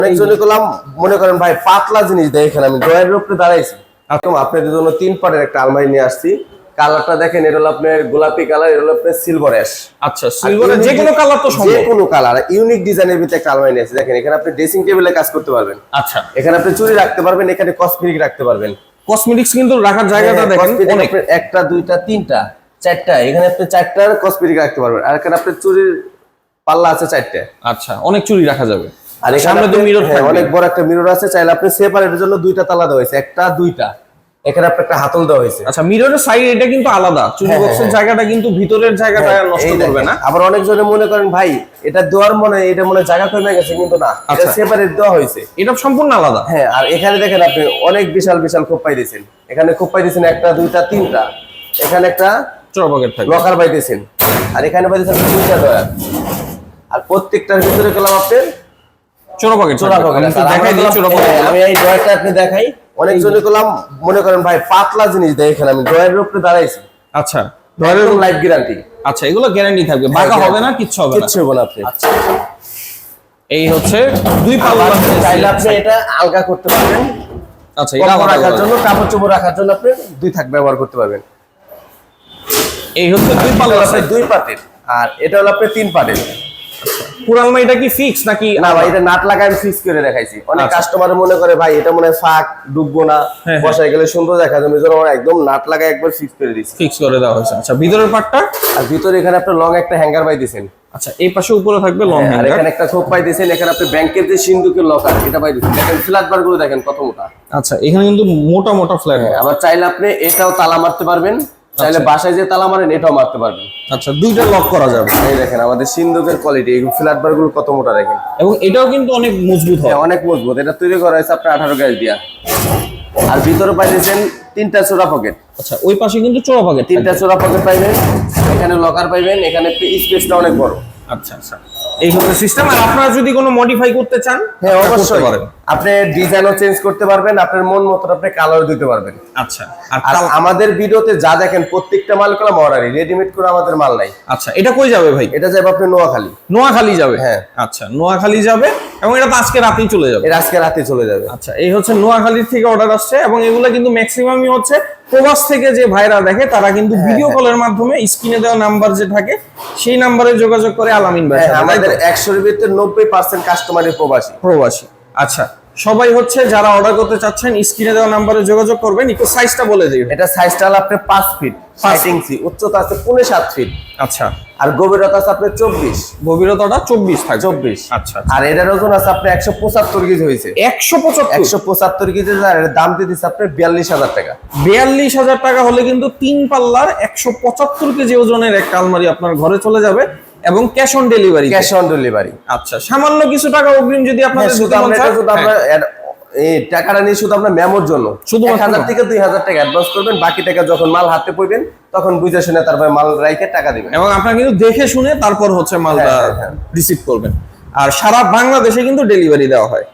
অনেকজনই করলাম মনে করেন ভাই পাতলা জিনিস দেখেন আমি ড্রয়ারের উপরে দাঁড়াইছি। আপনাদের জন্য 3 পার্টের একটা আলমারি নিয়ে আসছি। কালারটা দেখেন, এটা হলো আপনার গোলাপি কালার, এটা হলো আপনার সিলভার অ্যাশ। আচ্ছা, সিলভারের যে কোনো কালার তো সম্ভব, যে কোনো কালার। ইউনিক ডিজাইনের ভিতরে একটা আলমারি নিয়ে আসছি। দেখেন এখানে আপনি ড্রেসিং টেবিলে কাজ করতে পারবেন। আচ্ছা, এখানে আপনি চুড়ি রাখতে পারবেন, এখানে কসমেটিক রাখতে পারবেন। কসমেটিক্স কিন্তু রাখার জায়গাটা দেখেন অনেক, একটা দুইটা তিনটা চারটা, এখানে আপনি চারটার কসমেটিক রাখতে পারবেন। আর এখানে আপনার চুড়ির পাল্লা আছে 4টা। আচ্ছা, অনেক চুড়ি রাখা যাবে। আর এখানে তো মিরর, অনেক বড় একটা মিরর আছে। চাইলে আপনি সেপারেটের জন্য 2টা তালা দেওয়া হয়েছে, একটা দুইটা। এখানে আপনার একটা হাতল দেওয়া হয়েছে। আচ্ছা, মিররের সাইড এটা কিন্তু আলাদা, চুড়ি বক্সের জায়গাটা কিন্তু ভিতরের জায়গাটা নষ্ট করবে না। আবার অনেকজনে মনে করেন ভাই এটা দেওয়ার এটা মনে জায়গা কমে গেছে, কিন্তু না, এটা সেপারেট দেওয়া হয়েছে, এটা সম্পূর্ণ আলাদা। হ্যাঁ। আর এখানে দেখেন আপনি অনেক বিশাল বিশাল খোপ পাইতেছেন। এখানে খোপ পাইতেছেন একটা দুইটা তিনটা, এখানে একটা চড়া পকেট থাকবে, লকার পাইতেছেন, আর এখানে পাইতেছেন 2টা ডয়ার। আর প্রত্যেকটার ভিতরে গেলাম আপনার চড়া পকেট। দেখাই দিই চড়া পকেট। আমি এই ডয়ারটা আপনি দেখাই। অনেকজনই করলাম মনে করেন ভাই পাতলা জিনিস দেখেন আমি ডয়ারের উপরে দাঁড়াইছি। আচ্ছা, ডয়ারের লাইফ গ্যারান্টি। আচ্ছা, এগুলো গ্যারান্টি থাকবে, বাঁকা হবে না, কিচ্ছু হবে না, কিচ্ছু হবে না। আপনি আচ্ছা, এই হচ্ছে 2 পাল্লা, চাইলে আপনি এটা আলগা করতে পারবেন। আচ্ছা, এটা রাখার জন্য, কাপড় চোপড় রাখার জন্য আপনি 2 থাক ব্যবহার করতে পারবেন। এই হচ্ছে 2 পাল্লা, 2 পার্টের। আর এটা হলো আপনি 3 পার্টের। পুরো আলমারিটা কি ফিক্স নাকি? না ভাই, এটা নাট লাগায় আমি ফিক্স করে দেখাইছি। অনেক কাস্টমার মনে করে ভাই এটা মনে হয় ফাঁক ডুববো না, বসাই গেলে সুন্দর দেখা যাবে, এজন্য আমরা একদম নাট লাগায় একবার ফিক্স করে দিয়েছি। ফিক্স করে দেওয়া হয়েছে। আচ্ছা, ভিতরের পার্টটা? আর ভিতরে এখানে আপনি লং একটা হ্যাঙ্গার পাইতেছেন। আচ্ছা, এই পাশে উপরে থাকবে লং হ্যাঙ্গার। আর এখানে একটা খোপ পাইতেছেন। এখানে আপনি ব্যাংকের যে সিন্ধুকের লকার এটা পাইতেছেন। দেখেন ফ্ল্যাট বার গুলো দেখেন কত মোটা। আচ্ছা, এখানে কিন্তু মোটা মোটা ফ্ল্যাট। আবার চাইলে আপনি এটাও তালা মারতে পারবেন, চাইলে বাসায় যে তালা মারেন এটাও মারতে পারবেন। আচ্ছা, 2টা লক করা যাবে। এই দেখেন আমাদের সিন্ধুকের কোয়ালিটি, এই ফ্ল্যাট বার গুলো কত মোটা দেখেন। এবং এটাও কিন্তু অনেক মজবুত হয়। অনেক মজবুত। এটা তৈরি করা হয়েছে আপনার 18 গ্যাস দিয়া। আর ভিতরে পাইতেছেন 3টা চোরা পকেট। আচ্ছা, ওই পাশে কিন্তু চোরা পকেট, 3টা চোরা পকেট পাইবেন। এখানে লকার পাইবেন। এখানে স্পেসটা অনেক বড়। আচ্ছা আচ্ছা, এই হচ্ছে সিস্টেম। আর আপনারা যদি কোনো মডিফাই করতে চান, হ্যাঁ অবশ্যই আপনি ডিজাইনও চেঞ্জ করতে পারবেন, আপনার মন মতো আপনি কালার দিতে পারবেন। আচ্ছা, আর আমাদের ভিডিওতে যা দেখেন প্রত্যেকটা মাল কলম অর্ডারি, রেডিমেড করে আমাদের মাল নাই। আচ্ছা, এটা কই যাবে ভাই? এটা যাবে আপনি নোয়াখালী। নোয়াখালী যাবে? হ্যাঁ। আচ্ছা, নোয়াখালী যাবে এবং এটা তো আজকে রাতেই চলে যাবে। এটা আজকে রাতে চলে যাবে। আচ্ছা, এই হচ্ছে নোয়াখালীর থেকে অর্ডার আসছে এবং এগুলো কিন্তু ম্যাক্সিমামই হচ্ছে প্রবাস থেকে যে ভাইরা দেখে তারা কিন্তু ভিডিও কলের মাধ্যমে স্ক্রিনে দেওয়া নাম্বার যে থাকে সেই নাম্বারে যোগাযোগ করে আলামিন ভাই। আমাদের 100 এর ভিতরে 90% কাস্টমারই প্রবাসী। আচ্ছা, সবাই হচ্ছে যারা অর্ডার করতে চাচ্ছেন স্ক্রিনে দেওয়া নাম্বারে যোগাযোগ করবেন। একটু সাইজটা বলে দিই। এটা সাইজটা হলো আপনার 5 ফিট 5 ইঞ্চি, উচ্চতা আছে 7.5 ফিট। আচ্ছা, আর গভীরতা আছে আপনার 24। গভীরতাটা 24 থাকে। 24। আচ্ছা, আর এটার ওজন আছে আপনার 175 কেজি হয়েছে। 175 কেজি। আর এর দাম দিয়ে দিচ্ছে আপনার 42,000 টাকা। 42,000 টাকা হলে কিন্তু 3 পাল্লার 175 কেজি ওজনের একটা আলমারি আপনার ঘরে চলে যাবে এবং ক্যাশ অন ডেলিভারি। আচ্ছা, সামান্য কিছু টাকা অগ্রিম যদি আপনাদের দিতে মন চায়, এই টাকাটা নিয়ে শুধু আপনার মেমোর জন্য 1000 থেকে 2000 টাকা অ্যাডভান্স করবেন। বাকি টাকা যখন মাল হাতে পাবেন তখন বুঝে শুনে তারপর মাল রাইখে টাকা দিবেন। এবং আপনারা কিন্তু দেখে শুনে তারপর হচ্ছে মালটা রিসিভ করবেন। আর সারা বাংলাদেশে কিন্তু ডেলিভারি দেওয়া হয়।